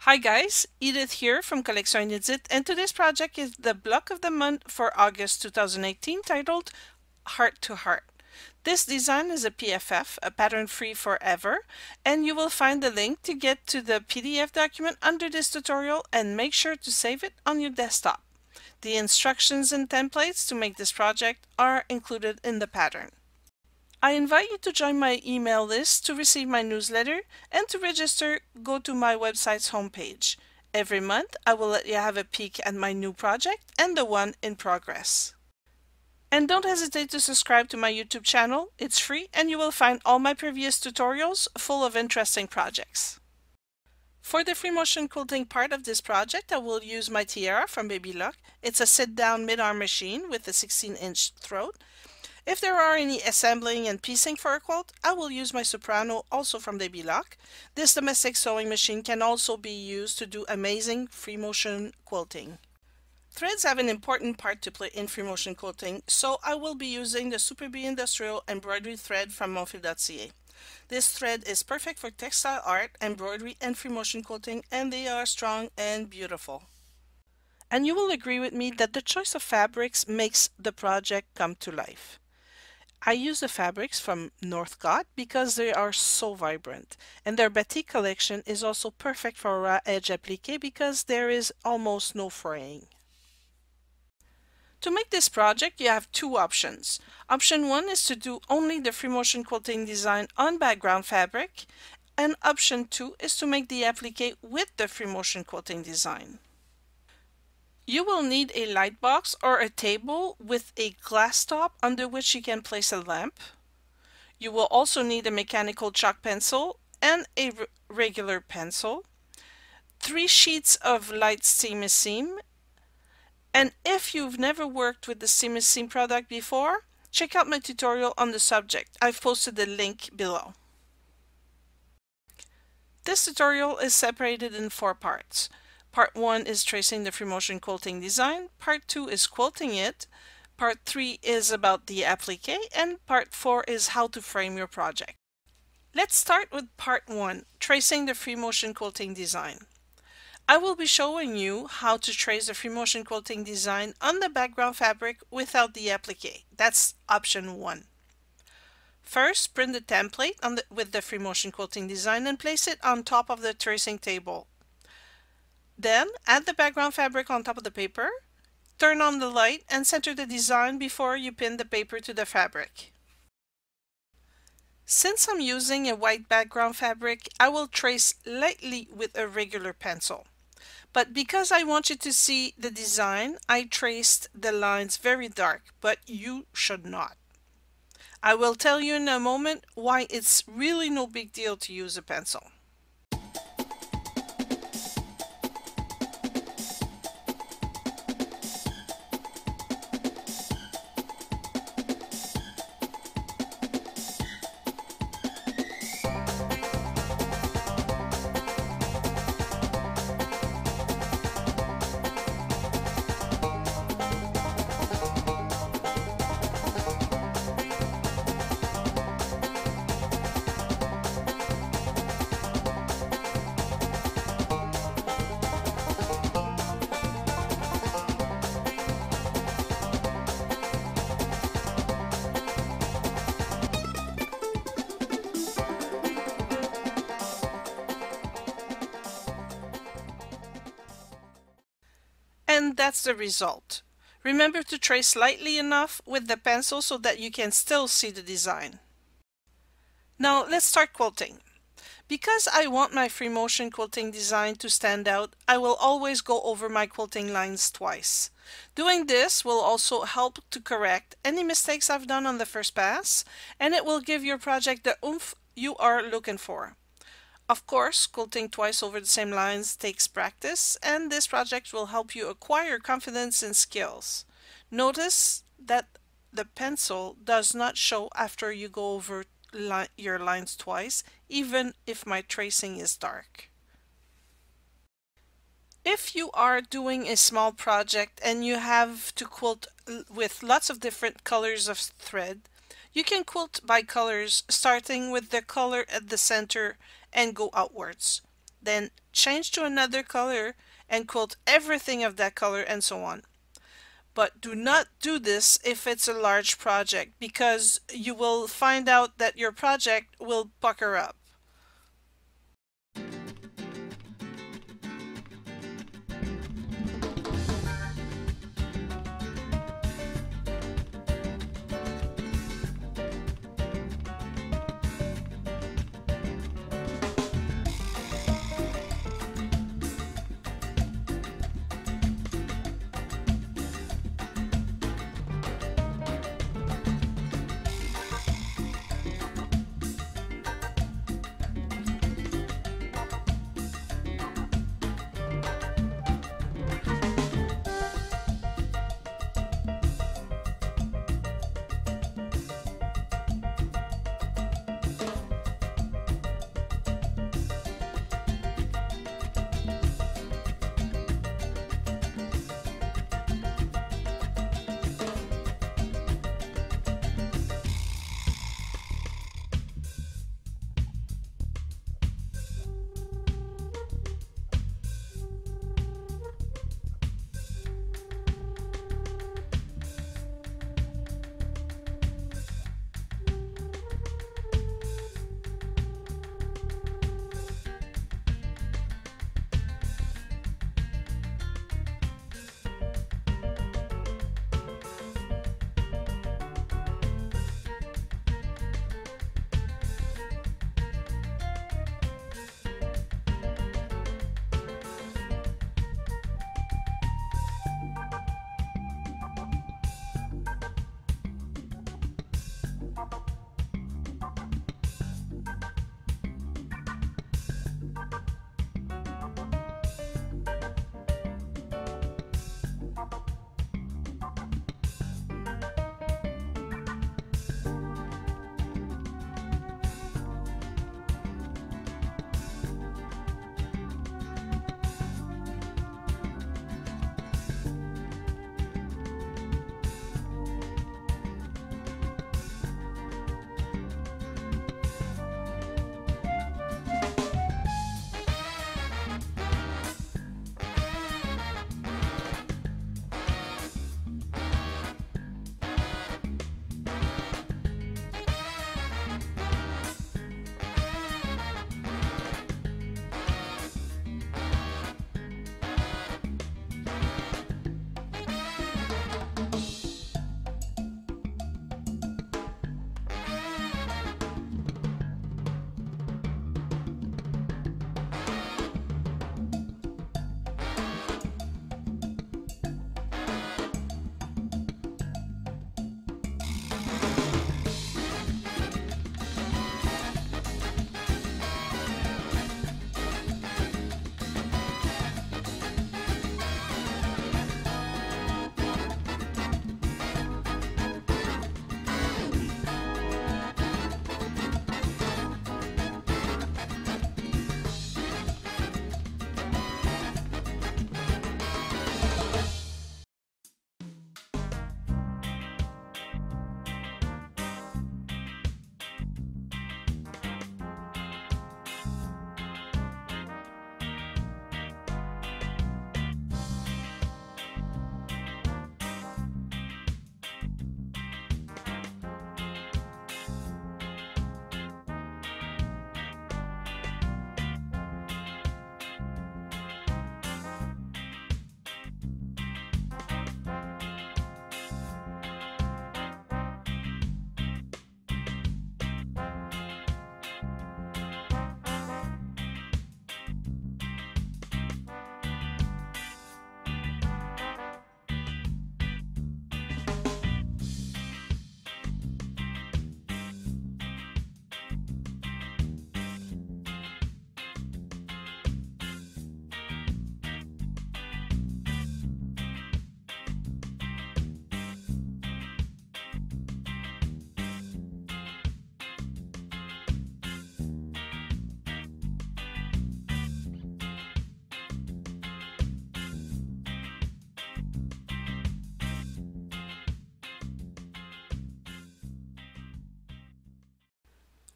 Hi guys, Edith here from Collection Inédith, and today's project is the block of the month for August 2018 titled Heart to Heart. This design is a PFF, a pattern free forever, and you will find the link to get to the PDF document under this tutorial and make sure to save it on your desktop. The instructions and templates to make this project are included in the pattern. I invite you to join my email list to receive my newsletter, and to register, go to my website's homepage. Every month, I will let you have a peek at my new project and the one in progress. And don't hesitate to subscribe to my YouTube channel. It's free and you will find all my previous tutorials full of interesting projects. For the free motion quilting part of this project, I will use my tiara from Baby Luck. It's a sit-down mid-arm machine with a 16-inch throat. If there are any assembling and piecing for a quilt, I will use my soprano, also from Baby Luck. This domestic sewing machine can also be used to do amazing free motion quilting. Threads have an important part to play in free motion quilting, so I will be using the Super Bee Industrial embroidery thread from Monfil.ca. This thread is perfect for textile art, embroidery, and free motion quilting, and they are strong and beautiful. And you will agree with me that the choice of fabrics makes the project come to life. I use the fabrics from Northcott because they are so vibrant, and their batik collection is also perfect for raw edge applique because there is almost no fraying. To make this project, you have two options. Option 1 is to do only the free motion quilting design on background fabric, and option 2 is to make the applique with the free motion quilting design. You will need a light box or a table with a glass top under which you can place a lamp. You will also need a mechanical chalk pencil and a regular pencil, 3 sheets of light stainless seam, and if you've never worked with the stainless seam product before, check out my tutorial on the subject. I've posted the link below. This tutorial is separated in 4 parts. Part 1 is tracing the free motion quilting design, Part 2 is quilting it, Part 3 is about the applique, and Part 4 is how to frame your project. Let's start with Part 1, tracing the free motion quilting design. I will be showing you how to trace the free motion quilting design on the background fabric without the applique. That's option 1. First, print the template with the free motion quilting design and place it on top of the tracing table. Then, add the background fabric on top of the paper, turn on the light, and center the design before you pin the paper to the fabric. Since I'm using a white background fabric, I will trace lightly with a regular pencil. But because I want you to see the design, I traced the lines very dark, but you should not. I will tell you in a moment why it's really no big deal to use a pencil. And that's the result. Remember to trace lightly enough with the pencil so that you can still see the design. Now let's start quilting. Because I want my free motion quilting design to stand out, I will always go over my quilting lines twice. Doing this will also help to correct any mistakes I've done on the first pass, and it will give your project the oomph you are looking for. Of course, quilting twice over the same lines takes practice, and this project will help you acquire confidence and skills. Notice that the pencil does not show after you go over your lines twice, even if my tracing is dark. If you are doing a small project and you have to quilt with lots of different colors of thread, you can quilt by colors, starting with the color at the center and go outwards. then change to another color and quilt everything of that color and so on. But do not do this if it's a large project, because you will find out that your project will pucker up.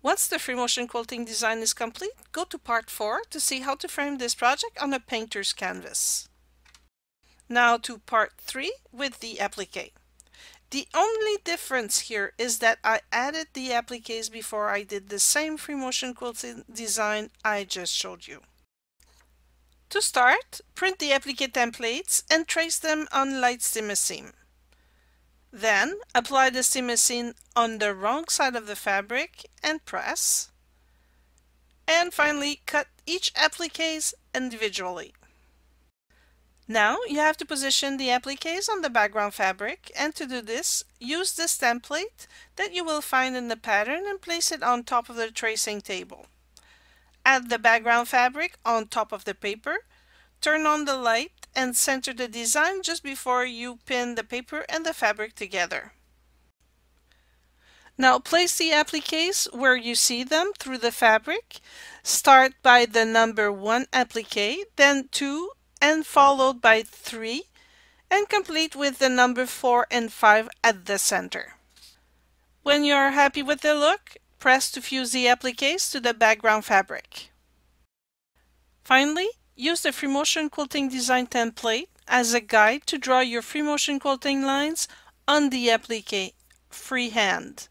Once the free motion quilting design is complete, go to part 4 to see how to frame this project on a painter's canvas. Now to part 3 with the appliqué. The only difference here is that I added the appliques before I did the same free motion quilting design I just showed you. To start, print the appliqué templates and trace them on light stimacine. Then, apply the stimacine on the wrong side of the fabric and press. And finally, cut each appliques individually. Now, you have to position the appliques on the background fabric, and to do this, use this template that you will find in the pattern and place it on top of the tracing table. Add the background fabric on top of the paper, turn on the light, and center the design just before you pin the paper and the fabric together. Now place the appliques where you see them through the fabric. Start by the number 1 applique, then 2, and followed by 3, and complete with the number 4 and 5 at the center. When you are happy with the look, press to fuse the appliques to the background fabric. Finally, use the free motion quilting design template as a guide to draw your free motion quilting lines on the applique freehand.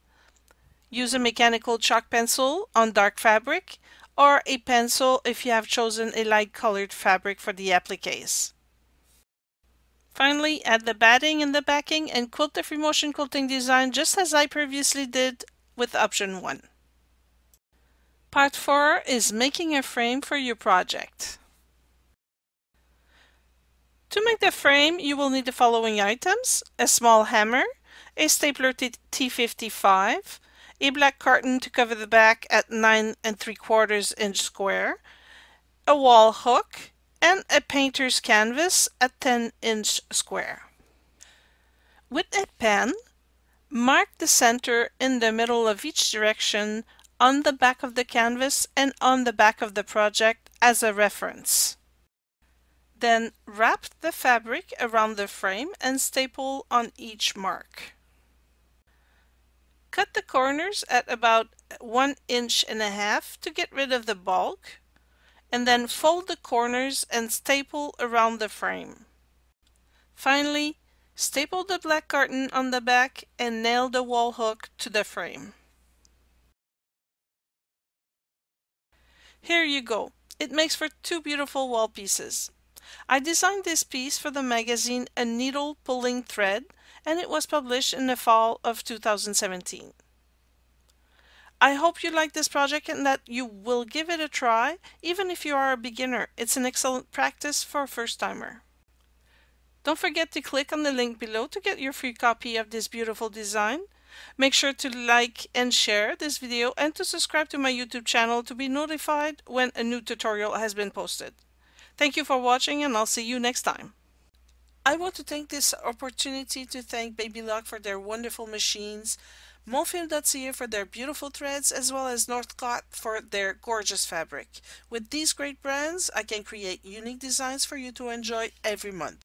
Use a mechanical chalk pencil on dark fabric or a pencil if you have chosen a light colored fabric for the appliques. Finally, add the batting and the backing and quilt the free motion quilting design just as I previously did with option 1. Part 4 is making a frame for your project. To make the frame, you will need the following items: a small hammer, a stapler T55, a black carton to cover the back at 9 3/4 inch square, a wall hook, and a painter's canvas at 10 inch square. With a pen, mark the center in the middle of each direction on the back of the canvas and on the back of the project as a reference. Then wrap the fabric around the frame and staple on each mark. Cut the corners at about 1.5 inches to get rid of the bulk, and then fold the corners and staple around the frame. Finally, staple the black carton on the back and nail the wall hook to the frame. Here you go. It makes for 2 beautiful wall pieces. I designed this piece for the magazine A Needle Pulling Thread, and it was published in the fall of 2017. I hope you like this project and that you will give it a try, even if you are a beginner. It's an excellent practice for a first-timer. Don't forget to click on the link below to get your free copy of this beautiful design. Make sure to like and share this video and to subscribe to my YouTube channel to be notified when a new tutorial has been posted. Thank you for watching, and I'll see you next time. I want to take this opportunity to thank Babylock for their wonderful machines, Monfilm.ca for their beautiful threads, as well as Northcott for their gorgeous fabric. With these great brands, I can create unique designs for you to enjoy every month.